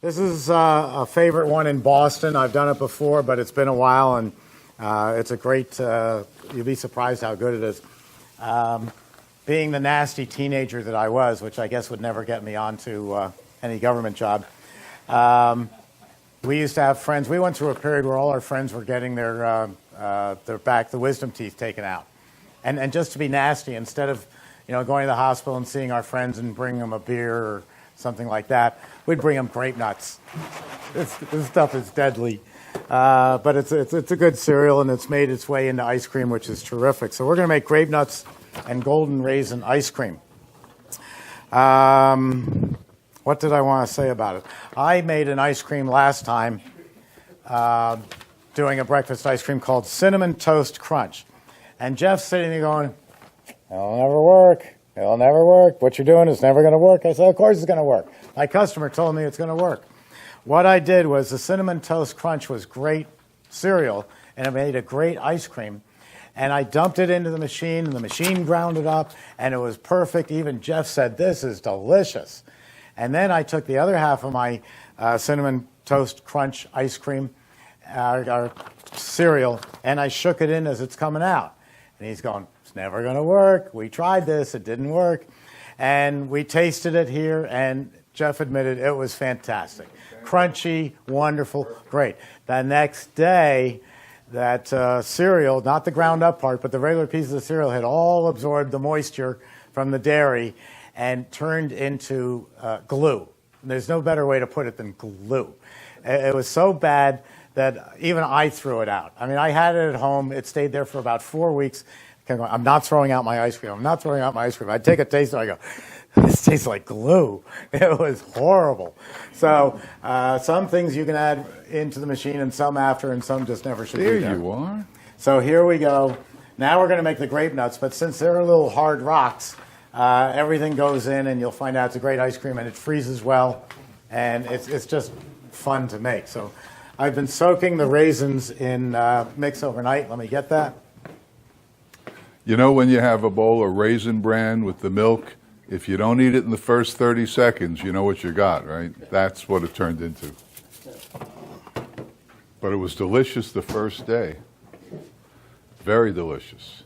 This is a favorite one in Boston. I've done it before, but it's been a while, and it's a great, you'd be surprised how good it is. Being the nasty teenager that I was, which I guess would never get me onto any government job, we used to have friends. We went through a period where all our friends were getting their the wisdom teeth taken out. And just to be nasty, instead of going to the hospital and seeing our friends and bringing them a beer or something like that, we'd bring them grape nuts. This stuff is deadly. But it's a good cereal, and it's made its way into ice cream, which is terrific. So we're going to make grape nuts and golden raisin ice cream. What did I want to say about it? I made an ice cream last time doing a breakfast ice cream called Cinnamon Toast Crunch. And Jeff's sitting there going, it'll never work. It'll never work. What you're doing is never going to work. I said, of course it's going to work. My customer told me it's going to work. What I did was the Cinnamon Toast Crunch was great cereal, and it made a great ice cream. And I dumped it into the machine, and the machine ground it up, and it was perfect. Even Jeff said, this is delicious. And then I took the other half of my Cinnamon Toast Crunch ice cream, our cereal, and I shook it in as it's coming out. And he's going, it's never going to work. We tried this. It didn't work. And we tasted it here, and Jeff admitted it was fantastic. Crunchy, wonderful, great. The next day, that cereal, not the ground up part, but the regular pieces of cereal had all absorbed the moisture from the dairy and turned into glue. There's no better way to put it than glue. It was so bad that even I threw it out. I mean, I had it at home. It stayed there for about 4 weeks. I'm not throwing out my ice cream. I'm not throwing out my ice cream. I'd take a taste and I go, this tastes like glue. It was horrible. So some things you can add into the machine and some after, and some just never should be there. There you are. So here we go. Now we're going to make the grape nuts, but since they're little hard rocks, everything goes in, and you'll find out it's a great ice cream, and it freezes well, and it's just fun to make. So I've been soaking the raisins in mix overnight. Let me get that. You know, when you have a bowl of Raisin Bran with the milk, if you don't eat it in the first 30 seconds, you know what you got, right? That's what it turned into. But it was delicious the first day. Very delicious.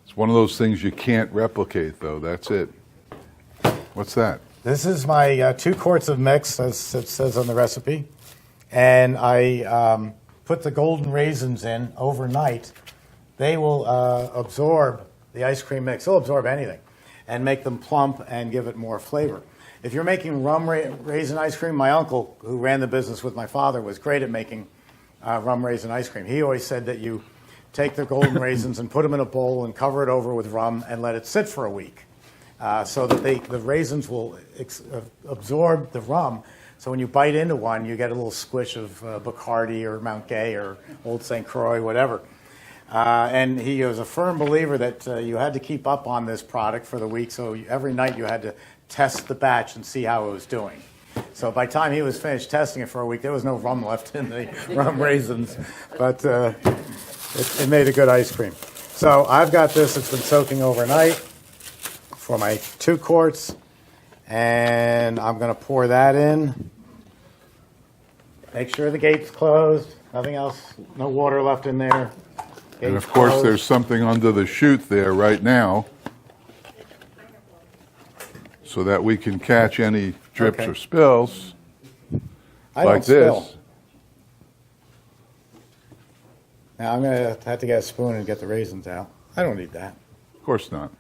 It's one of those things you can't replicate, though. That's it. What's that? This is my 2 quarts of mix, as it says on the recipe. And I put the golden raisins in overnight. They will absorb the ice cream mix. They'll absorb anything and make them plump and give it more flavor. If you're making rum raisin ice cream, my uncle, who ran the business with my father, was great at making rum raisin ice cream. He always said that you take the golden raisins and put them in a bowl and cover it over with rum and let it sit for a week so that the raisins will absorb the rum. So when you bite into one, you get a little squish of Bacardi or Mount Gay or Old St. Croix, whatever. And he was a firm believer that you had to keep up on this product for the week, so every night you had to test the batch and see how it was doing. So by the time he was finished testing it for a week, there was no rum left in the rum raisins, but it made a good ice cream. So I've got this. It's been soaking overnight for my 2 quarts, and I'm going to pour that in. Make sure the gate's closed. Nothing else, no water left in there. And of course, there's something under the chute there right now so that we can catch any drips or spills like this. Spill. Now I'm going to have to get a spoon and get the raisins out. I don't need that. Of course not.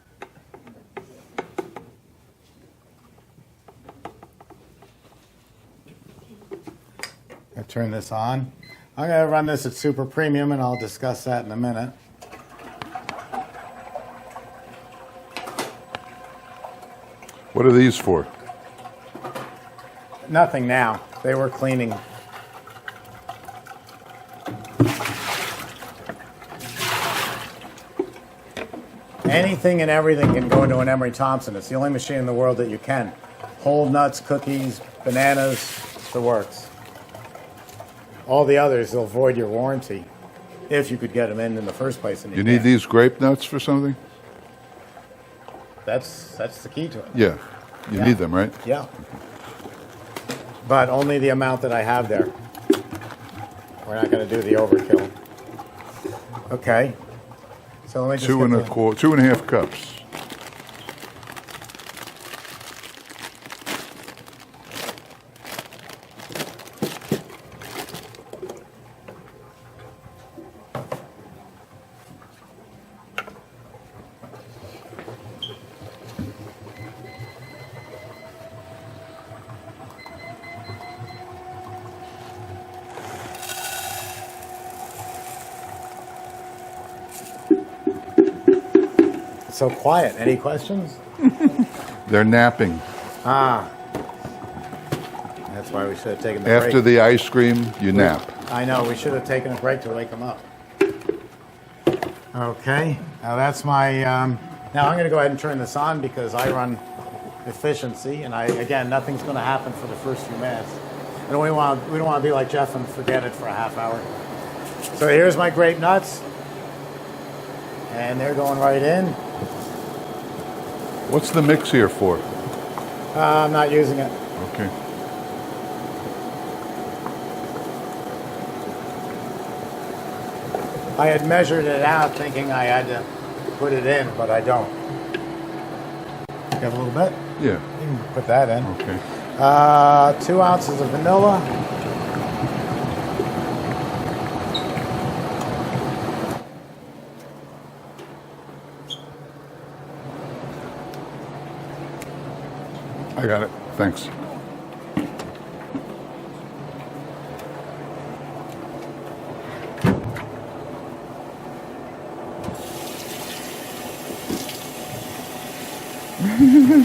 I turn this on. I'm going to run this at super premium, and I'll discuss that in a minute. What are these for? Nothing now. They were cleaning. Anything and everything can go into an Emery Thompson. It's the only machine in the world that you can. Whole nuts, cookies, bananas, the works. All the others, they'll void your warranty if you could get them in the first place. And You need can't. these grape nuts for something? That's the key to it. Yeah. You Yeah. need them, right? Yeah. But only the amount that I have there. We're not going to do the overkill. Okay. So let me just Two get and a quarter, 2.5 cups. so quiet. Any questions? They're napping. That's why we should have taken the After break. the ice cream, you nap. I know, we should have taken a break to wake them up. Okay, now that's my, now I'm going to go ahead and turn this on because I run efficiency, and again, nothing's going to happen for the first few minutes. And we don't want to be like Jeff and forget it for a half hour. So here's my grape nuts, and they're going right in. What's the mix here for? I'm not using it. Okay. I had measured it out thinking I had to put it in, but I don't. Got a little bit? Yeah. You can put that in. Okay. 2 ounces of vanilla. I got it. Thanks.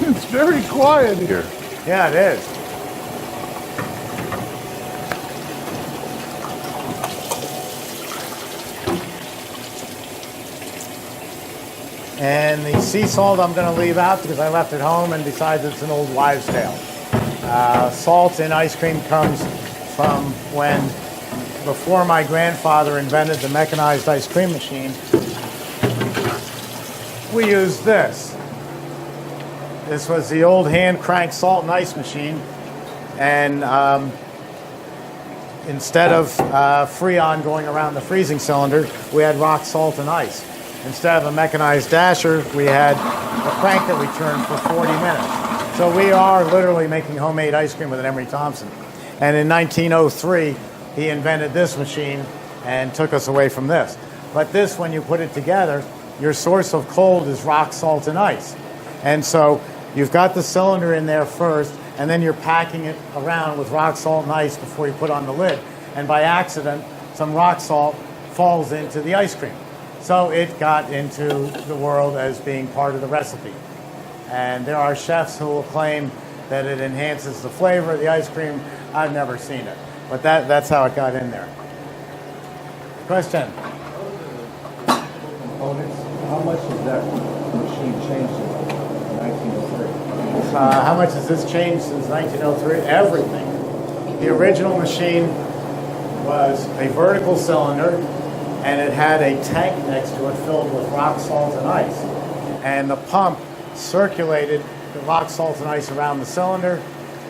It's very quiet here. Yeah, it is. And the sea salt I'm going to leave out because I left it home, and besides it's an old wives' tale. Salt in ice cream comes from when, before my grandfather invented the mechanized ice cream machine, we used this. This was the old hand crank salt and ice machine, and instead of Freon going around the freezing cylinder, we had rock salt and ice. Instead of a mechanized dasher, we had a crank that we turned for 40 minutes. So we are literally making homemade ice cream with an Emery Thompson. And in 1903, he invented this machine and took us away from this. But this, when you put it together, your source of cold is rock salt and ice. And so you've got the cylinder in there first, and then you're packing it around with rock salt and ice before you put on the lid. And by accident, some rock salt falls into the ice cream. So it got into the world as being part of the recipe. And there are chefs who will claim that it enhances the flavor of the ice cream. I've never seen it. But that's how it got in there. Question? How much has that machine changed since 1903? How much has this changed since 1903? Everything. The original machine was a vertical cylinder, and it had a tank next to it filled with rock salt and ice. And the pump circulated the rock salt and ice around the cylinder,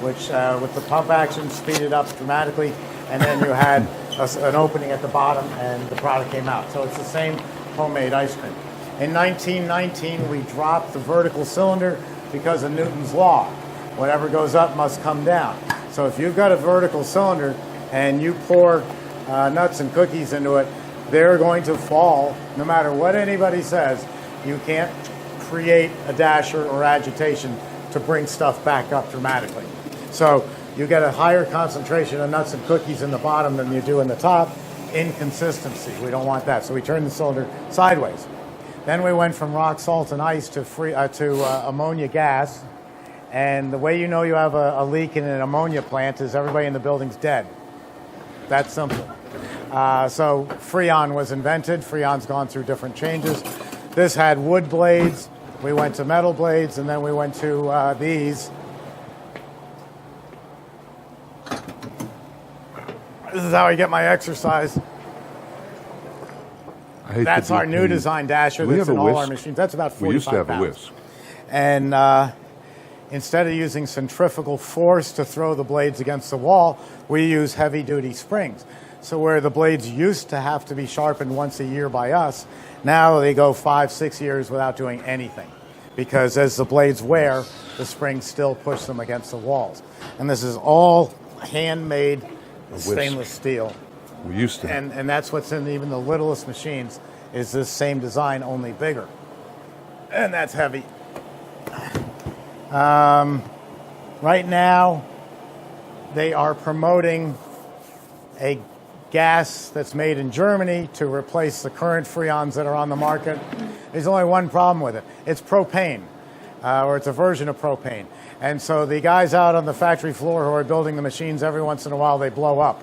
which with the pump action speeded up dramatically, and then you had an opening at the bottom and the product came out. So it's the same homemade ice cream. In 1919, we dropped the vertical cylinder because of Newton's law. Whatever goes up must come down. So if you've got a vertical cylinder and you pour nuts and cookies into it, they're going to fall no matter what anybody says. You can't create a dasher or agitation to bring stuff back up dramatically. So you get a higher concentration of nuts and cookies in the bottom than you do in the top. Inconsistency. We don't want that. So we turn the cylinder sideways. Then we went from rock salt and ice to ammonia gas. And the way you know you have a leak in an ammonia plant is everybody in the building's dead. That's simple. So Freon was invented. Freon's gone through different changes. This had wood blades. We went to metal blades, and then we went to these. is how I get my exercise. I hate That's to be our new pain. design dasher Do we that's have in a all our whisk? machines. That's about 45 We used to have pounds. a whisk. And instead of using centrifugal force to throw the blades against the wall, we use heavy-duty springs. So where the blades used to have to be sharpened once a year by us, now they go 5-6 years without doing anything. Because as the blades wear, the springs still push them against the walls. And this is all handmade stainless steel. We used to. And that's what's in even the littlest machines, is this same design, only bigger. And that's heavy. Right now, they are promoting a gas that's made in Germany to replace the current Freons that are on the market. There's only one problem with it. It's propane, or it's a version of propane. And so the guys out on the factory floor who are building the machines, every once in a while they blow up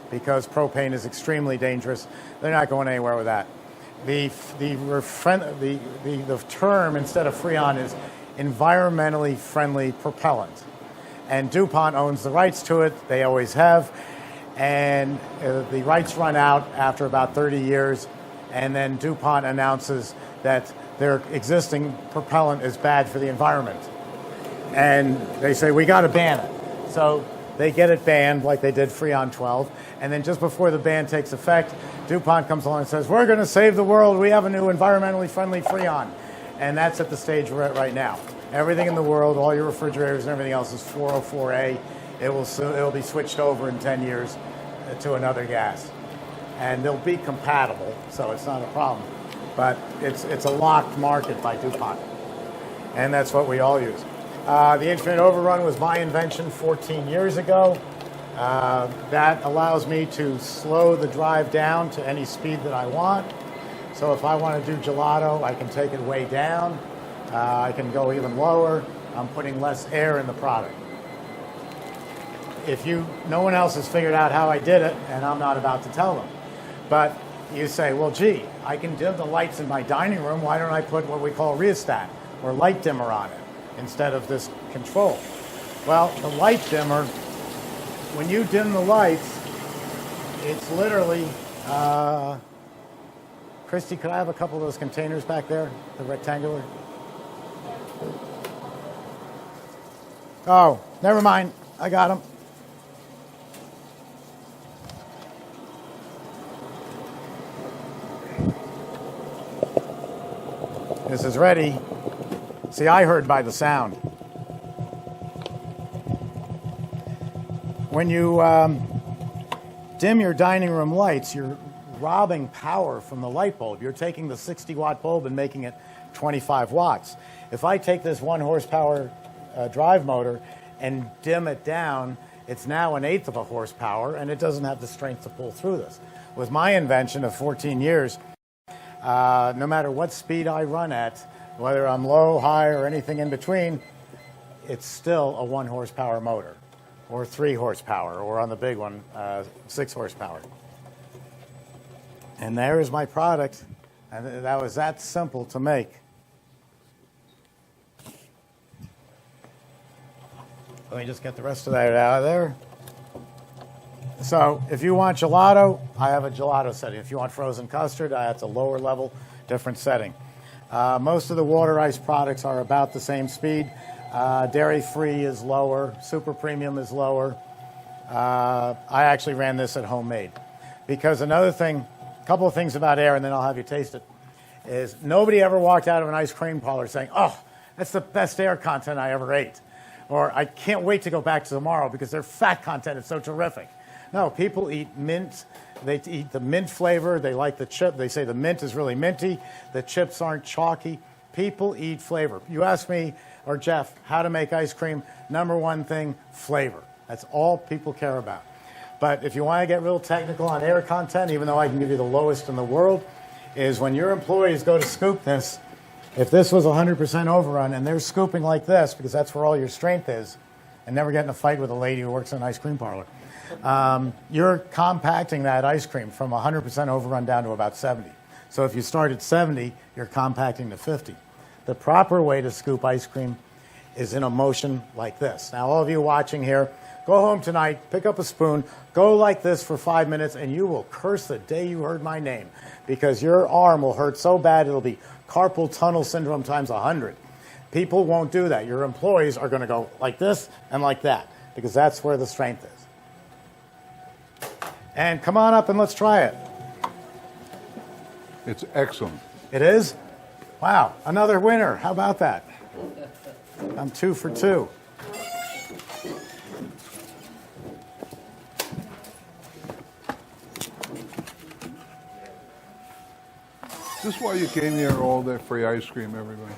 because propane is extremely dangerous. They're not going anywhere with that. The term instead of Freon is environmentally friendly propellant. And DuPont owns the rights to it. They always have. And the rights run out after about 30 years. And then DuPont announces that their existing propellant is bad for the environment. And they say, we got to ban it. So they get it banned like they did Freon 12. And then just before the ban takes effect, DuPont comes along and says, we're going to save the world. We have a new environmentally friendly Freon. And that's at the stage we're at right now. Everything in the world, all your refrigerators and everything else is 404A. It'll be switched over in 10 years to another gas. And they'll be compatible, so it's not a problem. But it's a locked market by DuPont. And that's what we all use. The infinite overrun was my invention 14 years ago. That allows me to slow the drive down to any speed that I want. So if I want to do gelato, I can take it way down. I can go even lower. I'm putting less air in the product. No one else has figured out how I did it, and I'm not about to tell them. But you say, well, gee, I can dim the lights in my dining room. Why don't I put what we call rheostat or light dimmer on it instead of this control? Well, the light dimmer, when you dim the lights, it's literally, Christy, could I have a couple of those containers back there, the rectangular? Oh, never mind. I got them. This is ready. See, I heard by the sound. When you dim your dining room lights, you're robbing power from the light bulb. You're taking the 60-watt bulb and making it 25 watts. If I take this 1 horsepower drive motor and dim it down, it's now 1/8 of a horsepower, and it doesn't have the strength to pull through this. With my invention of 14 years, no matter what speed I run at, whether I'm low, high, or anything in between, it's still a 1 horsepower motor, or 3 horsepower, or on the big one, 6 horsepower. And there is my product, and that was that simple to make. Let me just get the rest of that out of there. So if you want gelato, I have a gelato setting. If you want frozen custard, that's a lower level, different setting. Most of the water ice products are about the same speed. Dairy-free is lower. Super premium is lower. I actually ran this at homemade. Because another thing, a couple of things about air, and then I'll have you taste it, is nobody ever walked out of an ice cream parlor saying, oh, that's the best air content I ever ate. Or I can't wait to go back to tomorrow because their fat content is so terrific. No, people eat mint. They eat the mint flavor. They like the chip. They say the mint is really minty. The chips aren't chalky. People eat flavor. You ask me or Jeff how to make ice cream, number one thing, flavor. That's all people care about. But if you want to get real technical on air content, even though I can give you the lowest in the world, is when your employees go to scoop this, if this was 100% overrun and they're scooping like this, because that's where all your strength is, and never get in a fight with a lady who works in an ice cream parlor, you're compacting that ice cream from 100% overrun down to about 70. So if you start at 70, you're compacting to 50. The proper way to scoop ice cream is in a motion like this. Now, all of you watching here, Go home tonight, pick up a spoon, go like this for 5 minutes, and you will curse the day you heard my name, because your arm will hurt so bad it'll be carpal tunnel syndrome times 100. People won't do that. Your employees are going to go like this and like that, because that's where the strength is. And come on up and let's try it. It's excellent. It is? Wow, another winner. How about that? I'm 2 for 2. Is this why you came here, all that free ice cream, everybody?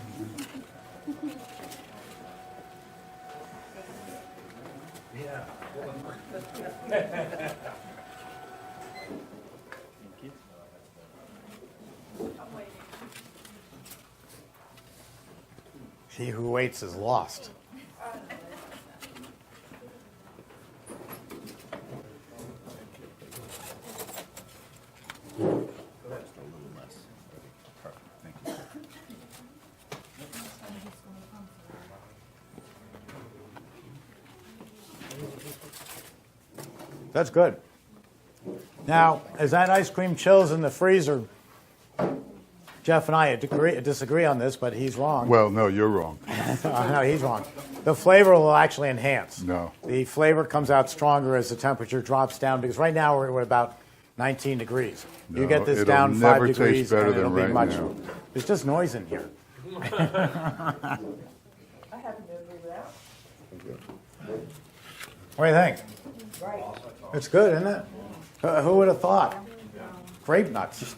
He who waits is lost. That's good. Now, as that ice cream chills in the freezer, Jeff and I disagree on this, but he's wrong. Well, no, you're wrong. No, he's wrong. The flavor will actually enhance. No. The flavor comes out stronger as the temperature drops down, because right now we're at about 19 degrees. You No, get this it'll down 5 never taste degrees, better and it'll than be right much. now. There's just noise in here. I happen to agree with that. What do you think? Right. It's good, isn't it? Who would have thought? Grape nuts.